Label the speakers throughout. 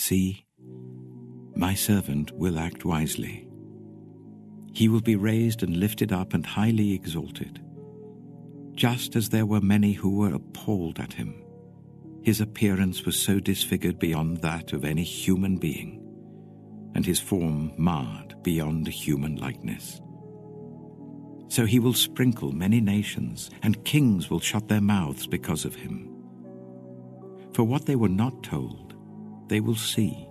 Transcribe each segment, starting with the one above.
Speaker 1: See, my servant will act wisely. He will be raised and lifted up and highly exalted. Just as there were many who were appalled at him, his appearance was so disfigured beyond that of any human being, and his form marred beyond human likeness. So he will sprinkle many nations, and kings will shut their mouths because of him. For what they were not told, they will see,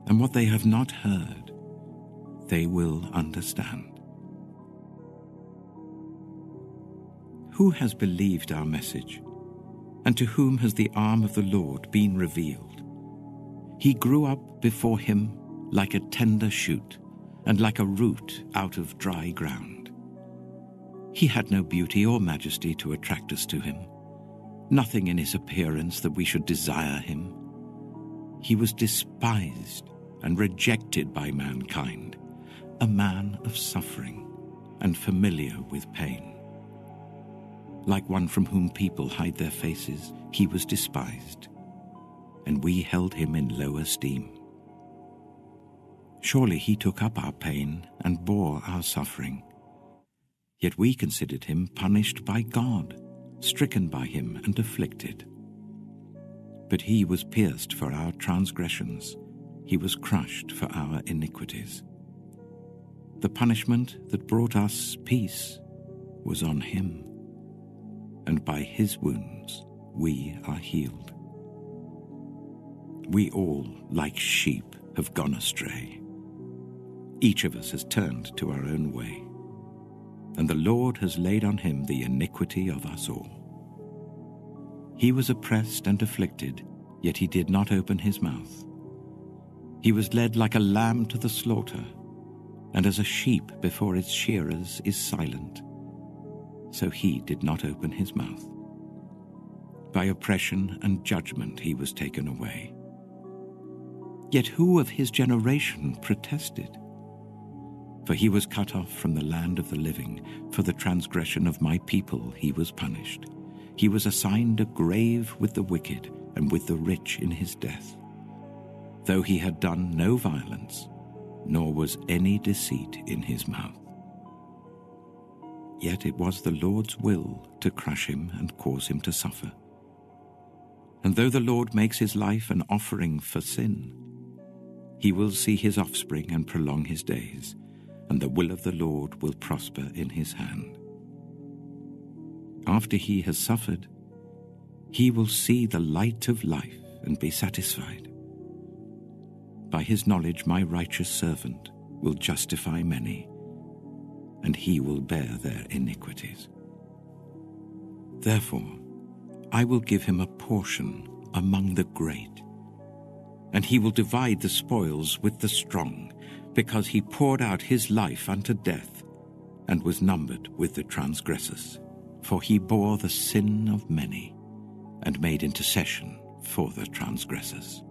Speaker 1: and what they have not heard, they will understand. Who has believed our message, and to whom has the arm of the Lord been revealed? He grew up before him like a tender shoot, and like a root out of dry ground. He had no beauty or majesty to attract us to him, nothing in his appearance that we should desire him. He was despised and rejected by mankind, a man of suffering and familiar with pain. Like one from whom people hide their faces, he was despised, and we held him in low esteem. Surely he took up our pain and bore our suffering. Yet we considered him punished by God, stricken by him and afflicted. But he was pierced for our transgressions, he was crushed for our iniquities. The punishment that brought us peace was on him, and by his wounds we are healed. We all, like sheep, have gone astray. Each of us has turned to our own way, and the Lord has laid on him the iniquity of us all. He was oppressed and afflicted, yet he did not open his mouth. He was led like a lamb to the slaughter, and as a sheep before its shearers is silent, so he did not open his mouth. By oppression and judgment he was taken away. Yet who of his generation protested? For he was cut off from the land of the living. For the transgression of my people he was punished. He was assigned a grave with the wicked and with the rich in his death, though he had done no violence, nor was any deceit in his mouth. Yet it was the Lord's will to crush him and cause him to suffer. And though the Lord makes his life an offering for sin, he will see his offspring and prolong his days, and the will of the Lord will prosper in his hand. After he has suffered, he will see the light of life and be satisfied. By his knowledge my righteous servant will justify many, and he will bear their iniquities. Therefore, I will give him a portion among the great, and he will divide the spoils with the strong, because he poured out his life unto death, and was numbered with the transgressors. For he bore the sin of many, and made intercession for the transgressors.